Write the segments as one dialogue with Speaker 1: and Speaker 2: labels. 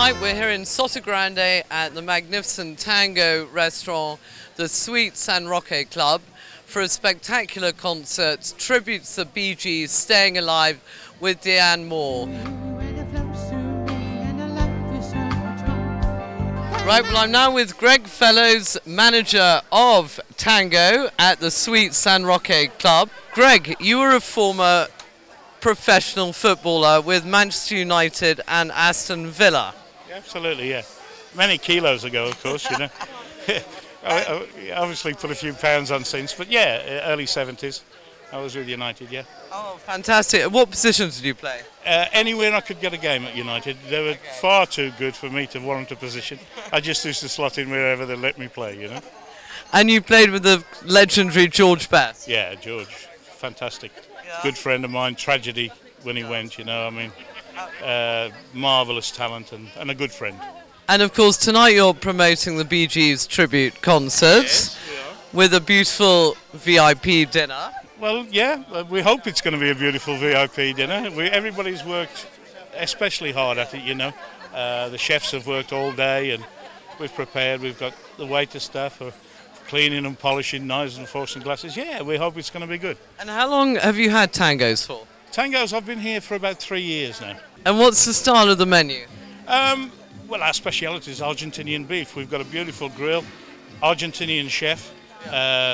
Speaker 1: tonight we're here in Sotogrande at the magnificent Tango restaurant, the Sweet San Roque Club, for a spectacular concert, tributes the Bee Gees, Staying Alive with Deanne Moore. Right, well, I'm now with Greg Fellows, manager of Tango at the Sweet San Roque Club. Greg, you were a former professional footballer with Manchester United and Aston Villa.
Speaker 2: Yeah, absolutely, yeah. Many kilos ago, of course, you know. I obviously put a few pounds on since, but yeah, early 70s. I was with United, yeah.
Speaker 1: Oh, fantastic. What positions did you play?
Speaker 2: Anywhere I could get a game at United. They were far too good for me to warrant a position. I just used to slot in wherever they let me play, you know.
Speaker 1: And you played with the legendary George Best?
Speaker 2: Yeah, George. Fantastic. Yeah. Good friend of mine. Tragedy when he went, you know. I mean, marvellous talent and a good friend.
Speaker 1: And of course, tonight you're promoting the Bee Gees tribute concerts with a beautiful VIP dinner.
Speaker 2: Well, yeah, we hope it's going to be a beautiful VIP dinner. Everybody's worked especially hard at it, you know. The chefs have worked all day and we've prepared. We've got the waiter staff for cleaning and polishing knives and forks and glasses. Yeah, we hope it's going to be good. And
Speaker 1: how long have you had tangos for?
Speaker 2: Tangos, I've been here for about 3 years now.
Speaker 1: And what's the style of the menu?
Speaker 2: Well, our speciality is Argentinian beef. We've got a beautiful grill, Argentinian chef.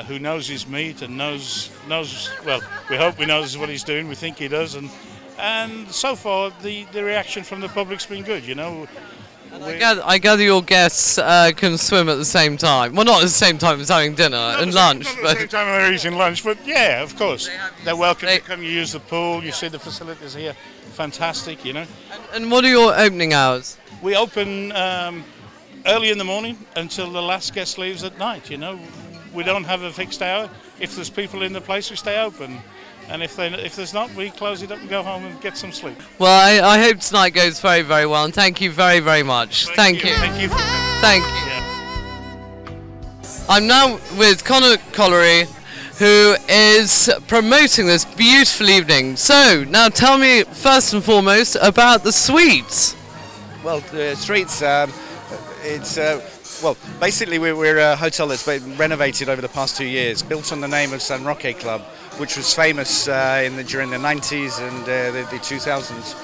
Speaker 2: Who knows his meat and knows well, we hope he knows what he's doing, we think he does, and so far the reaction from the public's been good, you know.
Speaker 1: I gather your guests can swim at the same time. Well, not at the same time as having dinner and lunch.
Speaker 2: Not at the same time they're eating lunch, but yeah, of course. They're welcome to come, you use the pool, you see the facilities here, fantastic, you know. And
Speaker 1: what are your opening hours?
Speaker 2: We open early in the morning until the last guest leaves at night, you know. We don't have a fixed hour. If there's people in the place, we stay open. And if there's not, we close it up and go home and get some sleep.
Speaker 1: Well, I hope tonight goes very, very well. And thank you very, very much. Thank you.
Speaker 2: Thank you.
Speaker 1: Thank you. Yeah. I'm now with Connor Collery, who is promoting this beautiful evening. So, now tell me, first and foremost, about the Sweets.
Speaker 3: Well, the Sweets, well, basically we're a hotel that's been renovated over the past 2 years, built on the name of San Roque Club, which was famous during the 90s and the 2000s.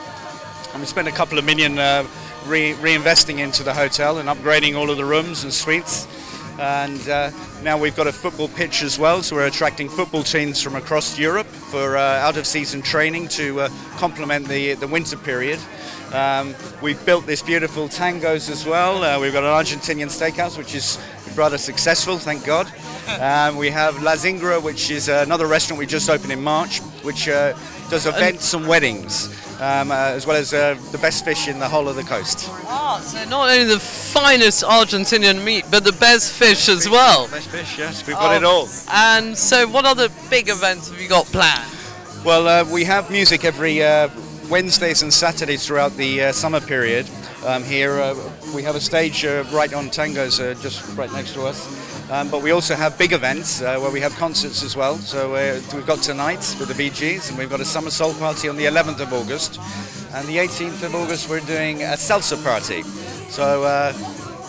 Speaker 3: And we spent a couple of million reinvesting into the hotel and upgrading all of the rooms and suites. And now we've got a football pitch as well, so we're attracting football teams from across Europe for out-of-season training to complement the winter period. We've built this beautiful tangos as well. We've got an Argentinian steakhouse, which is rather successful, thank God. We have La Zingra, which is another restaurant we just opened in March, which does events and weddings, as well as the best fish in the whole of the coast.
Speaker 1: Ah, so not only the finest Argentinian meat, but the best fish as well.
Speaker 3: Best fish, yes, we've got it all.
Speaker 1: And so what other big events have you got planned?
Speaker 3: Well, we have music every Wednesdays and Saturdays throughout the summer period. Here we have a stage right on Tangos, just right next to us. But we also have big events where we have concerts as well. So we've got tonight with the Bee Gees, and we've got a summer soul party on the 11th of August. And the 18th of August we're doing a salsa party. So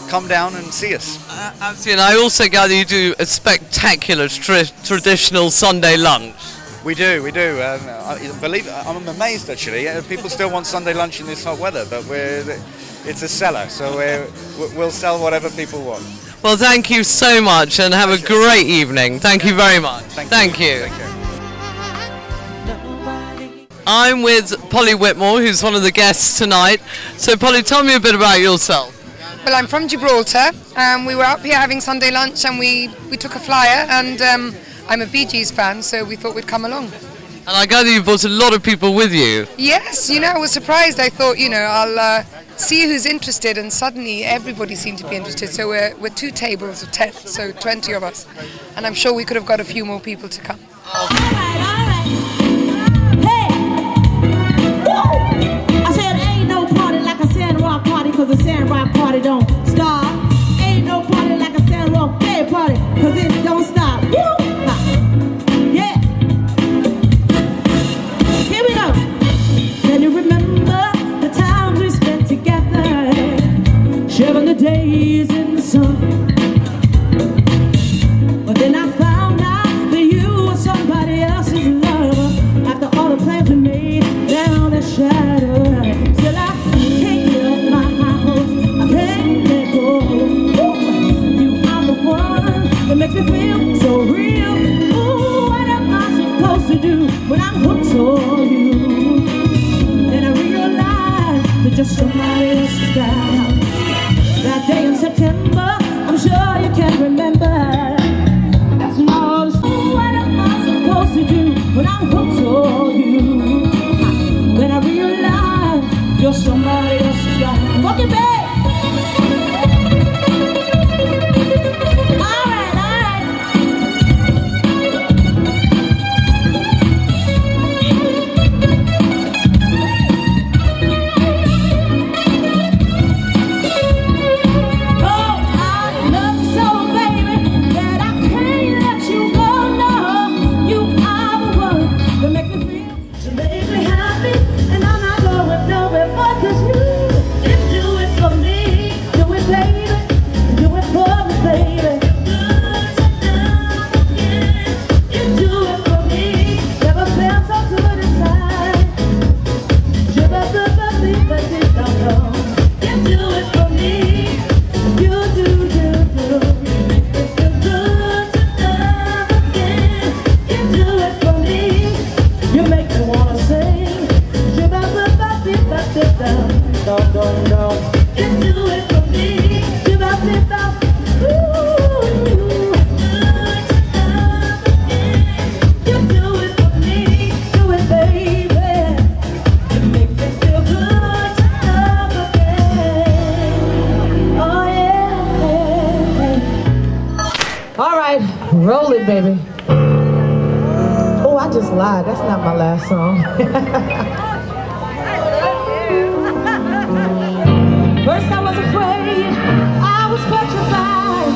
Speaker 3: come down and see us.
Speaker 1: Absolutely, and I also gather you do a spectacular traditional Sunday lunch.
Speaker 3: We do. I'm amazed actually. People still want Sunday lunch in this hot weather, but it's a seller, so we'll sell whatever people want.
Speaker 1: Well, thank you so much, and have a great evening. Thank you very much. Thank you. I'm with Polly Whitmore, who's one of the guests tonight. So, Polly, tell me a bit about yourself.
Speaker 4: Well, I'm from Gibraltar. We were up here having Sunday lunch, and we took a flyer, and I'm a Bee Gees fan, so we thought we'd come along.
Speaker 1: And I gather you brought a lot of people with you.
Speaker 4: Yes, you know, I was surprised. I thought, you know, I'll see who's interested, and suddenly everybody seemed to be interested. So we're 2 tables of 10, so 20 of us. And I'm sure we could have got a few more people to come.
Speaker 5: All right. Hey! Woo! I said ain't no party like a San Rock party, cause a San Rock party don't stop. Ain't no party like a San Rock party, cause it don't stop. Woo! Yeah! Here we go. Can you remember the time we spent together? to do when I'm hooked on you. Then I realize that just somebody else's guy. That day in September, I'm sure you can remember. That's when all the what am I supposed to do when I'm hooked on you? Then I realize you're somebody else's guy. Fuck it, babe.
Speaker 6: Roll it, baby. Oh, I just lied. That's not my last song. First I was afraid, I was petrified.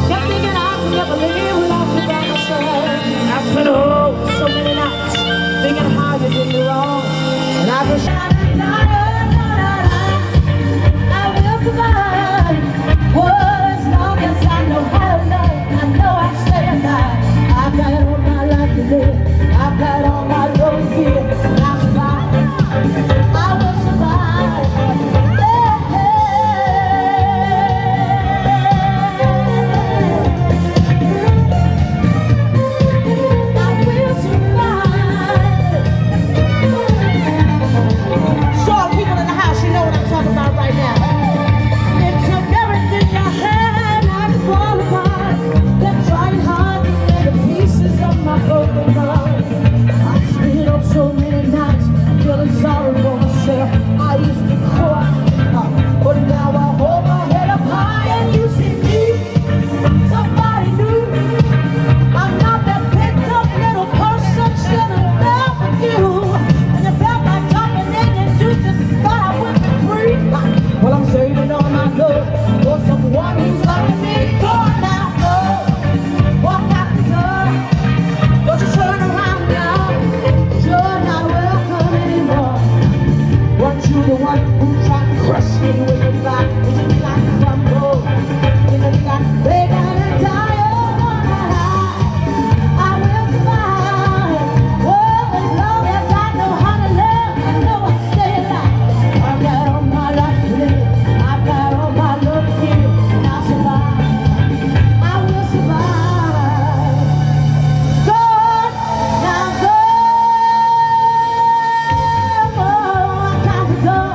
Speaker 6: Kept thinking I could never live without you by my side. I spent so many nights thinking how you did me wrong. And I was I will survive. Oh, as long as I know how to love, I know I'll stay alive. I've got all my life to live. I've got all my love to give. I'll survive. I will survive. I will survive. So all people in the house, you know what I'm talking about right now. It took everything I had, I could fall apart. Kept trying hard to get the pieces of my broken heart. I spent up so many nights feeling sorry for myself. I used to cry, but now I hold my head up high and you see me, somebody new. I'm not that picked up little person still in love with you. And you felt like jumping in and you just thought I would be free. Well, I'm saving all my love for someone who's loving me. Go on now, go. Walk out the door. Don't you turn around now. You're not welcome anymore. Weren't you the one who tried to crush me with your back? Did you think I could crumble? Did you think I could break down and die? I will survive. Oh, as long as I know how to love, I know I'll stay alive. I've got all my life to live. I've got all my love to give. And I'll survive. I will survive. Go now, go. Walk out the door.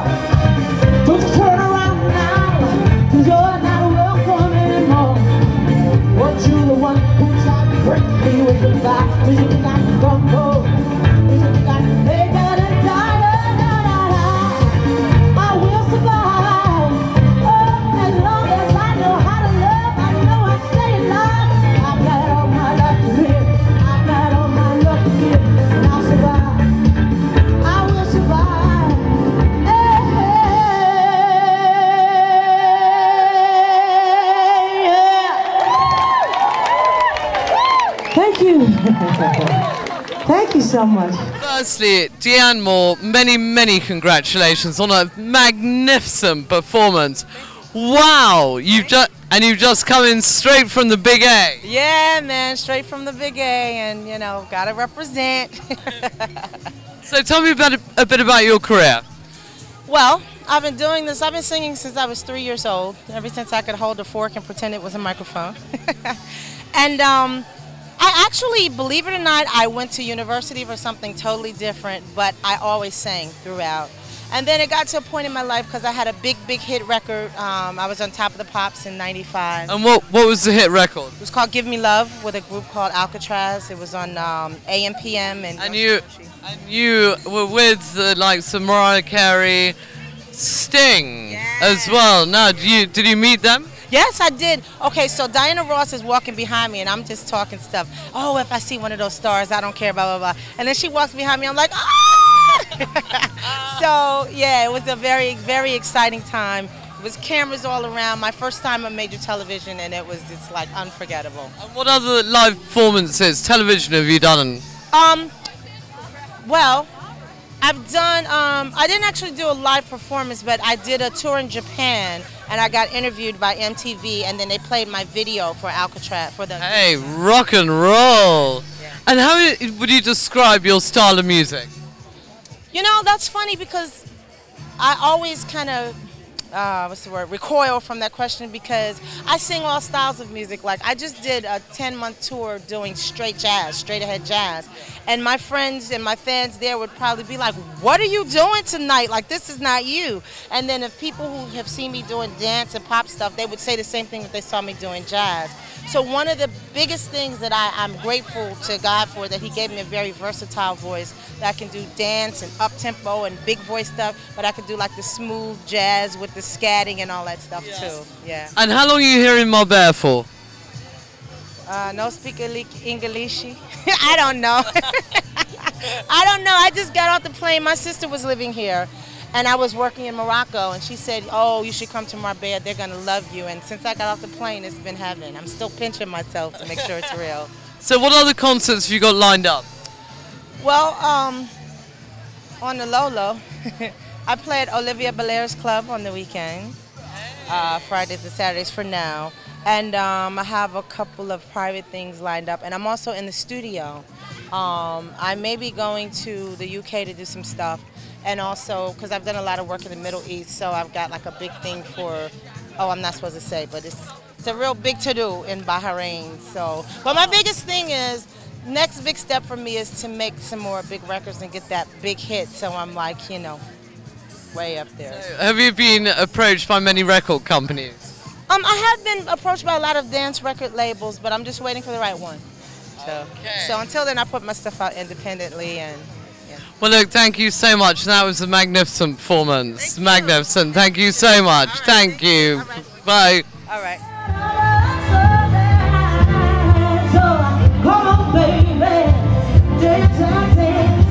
Speaker 6: Don't you turn around now, 'cause you're not welcome anymore. Weren't you the one who tried to break me with your back? Did you think I could crumble? Did you think I could lay down and die? I will survive. Oh, as long as I know how to love, I know I'll stay alive. I've got all my life to live. I've got all my love to give. And I'll survive. I will survive. Hey, yeah. Thank you. Thank you so much.
Speaker 1: Firstly, Deanne Moore, many, many congratulations on a magnificent performance. Wow, you've just come in straight from the Big A.
Speaker 7: Yeah, man, straight from the Big A, and you know, gotta represent.
Speaker 1: So tell me a bit about your career.
Speaker 7: Well, I've been doing this, I've been singing since I was 3 years old, ever since I could hold a fork and pretend it was a microphone. And I actually, believe it or not, I went to university for something totally different, but I always sang throughout. And then it got to a point in my life because I had a big hit record. I was on Top of the Pops in '95.
Speaker 1: And what was the hit record?
Speaker 7: It was called Give Me Love with a group called Alcatraz. It was on AM PM.
Speaker 1: And you were with like some Mariah Carey, Sting as well. Now, did you meet them?
Speaker 7: Yes, I did. Okay, so Diana Ross is walking behind me, and I'm just talking stuff. Oh, if I see one of those stars, I don't care, blah, blah, blah. And then she walks behind me, I'm like, ah! So, yeah, it was a very, very exciting time. It was cameras all around. My first time on major television, and it was just, like, unforgettable.
Speaker 1: And what other live performances, television, have you done?
Speaker 7: Well, I've done, I didn't actually do a live performance, but I did a tour in Japan, and I got interviewed by MTV, and then they played my video for Alcatraz.
Speaker 1: Hey, rock and roll! Yeah. And how would you describe your style of music?
Speaker 7: You know, that's funny because I always kind of, recoil from that question because I sing all styles of music. Like, I just did a 10-month tour doing straight jazz, straight ahead jazz. And my friends and my fans there would probably be like, what are you doing tonight? Like, this is not you. And then if people who have seen me doing dance and pop stuff, they would say the same thing if they saw me doing jazz. So one of the biggest things that I'm grateful to God for, that he gave me a very versatile voice, that I can do dance and up-tempo and big voice stuff, but I can do like the smooth jazz with the scatting and all that stuff too. Yeah.
Speaker 1: And how long are you here in Marbella for?
Speaker 7: No speak English. I don't know. I don't know. I just got off the plane. My sister was living here, and I was working in Morocco, and she said, oh, you should come to Marbella. They're going to love you. And since I got off the plane, it's been heaven. I'm still pinching myself to make sure it's real.
Speaker 1: So what other concerts have you got lined up?
Speaker 7: Well, on the low, I play at Olivia Belair's club on the weekend, Fridays and Saturdays for now. And I have a couple of private things lined up. And I'm also in the studio. I may be going to the UK to do some stuff. And also, because I've done a lot of work in the Middle East, so I've got like a big thing for, oh, I'm not supposed to say, but it's a real big to-do in Bahrain. So, but my biggest thing is, next big step for me is to make some more big records and get that big hit. So I'm like, you know, way up there.
Speaker 1: So have you been approached by many record companies?
Speaker 7: I have been approached by a lot of dance record labels, but I'm just waiting for the right one. So until then, I put my stuff out independently. And yeah.
Speaker 1: Well, look, thank you so much. That was a magnificent performance. Magnificent. Thank you so much. Right, thank you. Bye.
Speaker 7: All right.
Speaker 5: Come on, baby, dance and dance.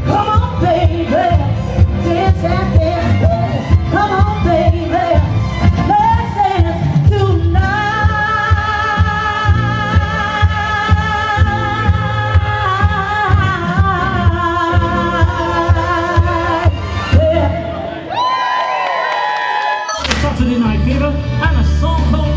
Speaker 5: Come on, baby, dance and dance. Come on, baby, let's dance tonight. Yeah. Saturday Night Fever and a song called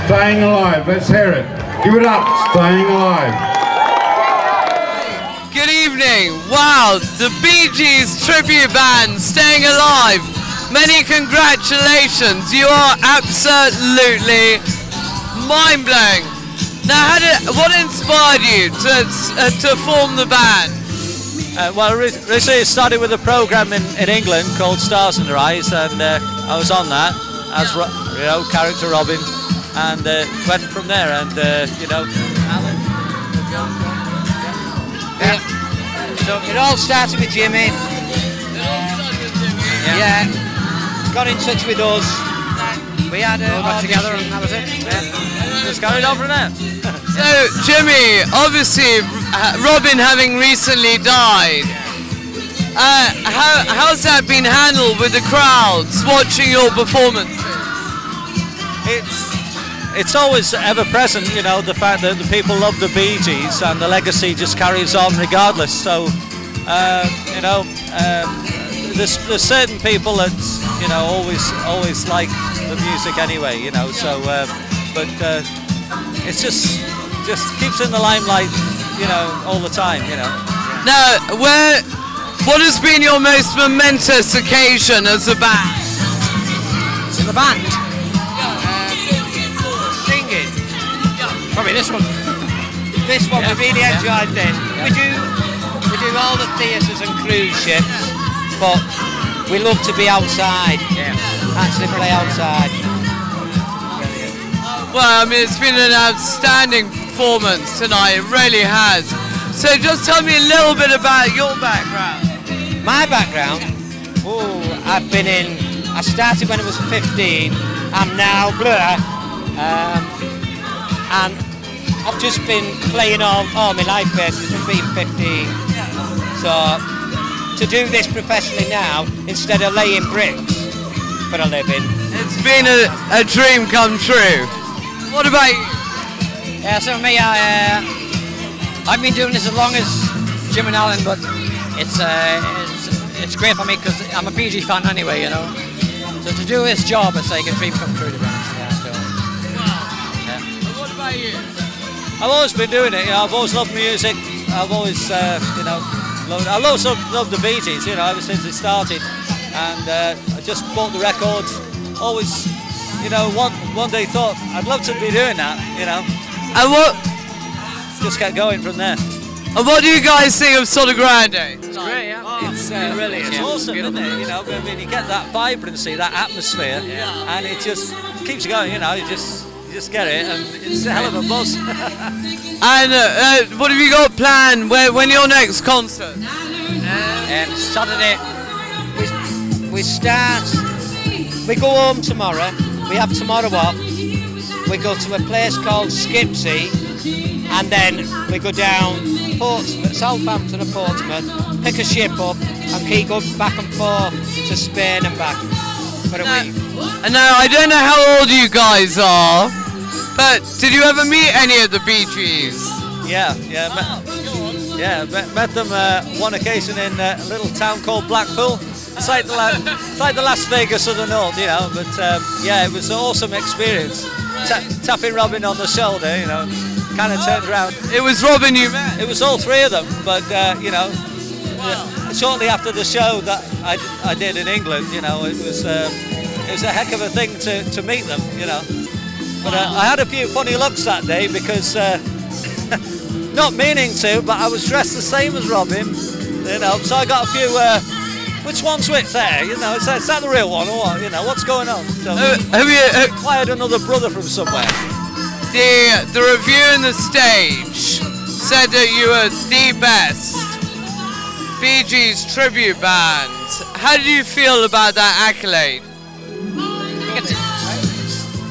Speaker 8: Staying Alive. Let's hear it. Give it up, Staying Alive.
Speaker 1: Good evening. Wow, the Bee Gees tribute band, Staying Alive. Many congratulations. You are absolutely mind-blowing. Now, what inspired you to form the band?
Speaker 9: Well, originally it started with a program in England called Stars in Their Eyes, and I was on that as character Robin, and went from there. And Alan.
Speaker 10: Yeah. So it all started with Jimmy. Yeah. Got in touch with us. We had a got together, and that was it. Yeah.
Speaker 9: Just carried on from there.
Speaker 1: So, Jimmy, obviously, Robin having recently died, how's that been handled with the crowds watching your performances?
Speaker 9: It's always ever present, you know, the fact that the people love the Bee Gees and the legacy just carries on regardless. So, there's certain people that, you know, always like the music anyway, you know. So, but it's just keeps in the limelight, you know, all the time, you know.
Speaker 1: Now, what has been your most momentous occasion as a band?
Speaker 10: In the band? Singing? Probably this one. This one, we really enjoyed this. We do all the theatres and cruise ships, but we love to be outside, actually play outside.
Speaker 1: Well, I mean, it's been an outstanding performance tonight, it really has. So just tell me a little bit about your background.
Speaker 10: My background? Oh, I started when I was 15, I'm now Blur, and I've just been playing all my life basically from being 15. So, to do this professionally now, instead of laying bricks for a living.
Speaker 1: It's been a dream come true. What about you?
Speaker 10: Yeah, so me, I've been doing this as long as Jim and Alan, but it's great for me because I'm a Bee Gees fan anyway, you know. So to do this job, it's like a dream come true, to be honest. Yeah, so.
Speaker 1: Wow. Yeah. And what about you?
Speaker 9: I've always been doing it. You know, I've always loved music. I've always, you know, I also love the Bee Gees, you know, ever since it started. And I just bought the records. Always, you know, one day thought I'd love to be doing that, you know.
Speaker 1: And what?
Speaker 9: Just kept going from there.
Speaker 1: And what do you guys think of Soda Grande?
Speaker 10: It's great, yeah.
Speaker 9: Oh, it's brilliant. It's awesome, isn't it? You know, I mean, you get that vibrancy, that atmosphere, and it just keeps you going. You know, you just get it, and it's a hell of a buzz.
Speaker 1: And what have you got planned? When your next concert?
Speaker 10: Saturday. We go home tomorrow. We have tomorrow off. We go to a place called Skipsea, and then we go down Portsmouth, Southampton or Portsmouth, pick a ship up, and keep going back and forth to Spain and back for a week.
Speaker 1: Now, I don't know how old you guys are, but did you ever meet any of the Bee Gees?
Speaker 9: Met them one occasion in a little town called Blackpool. It's like the Las Vegas of the North, you know. But yeah, it was an awesome experience. Tapping Robin on the shoulder, you know, kind of turned around.
Speaker 1: It was Robin you met?
Speaker 9: It was all three of them, but you know, shortly after the show that I did in England, you know, it was a heck of a thing to meet them, you know. But I had a few funny looks that day because, not meaning to, but I was dressed the same as Robin, you know, so I got a few, which one's which there, you know, is that the real one or what, you know, what's going on? So, I had another brother from somewhere.
Speaker 1: The review in the stage said that you were the best Bee Gees tribute band. How did you feel about that accolade?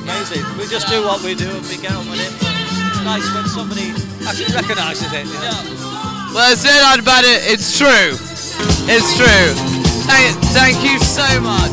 Speaker 9: Amazing. We just do what we do and we get on with it. It's nice when somebody actually recognises it. You know?
Speaker 1: Well, I said that about it. It's true. It's true. Thank you so much.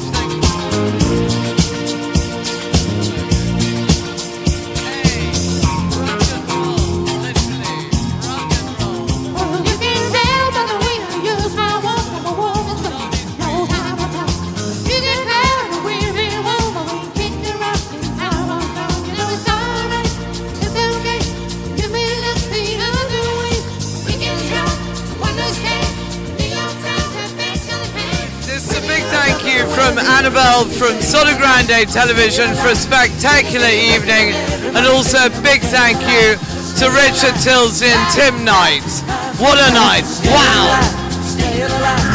Speaker 1: Annabelle from Soto Grande Television for a spectacular evening, and also a big thank you to Richard Tilsey and Tim Knight. What a night! Wow!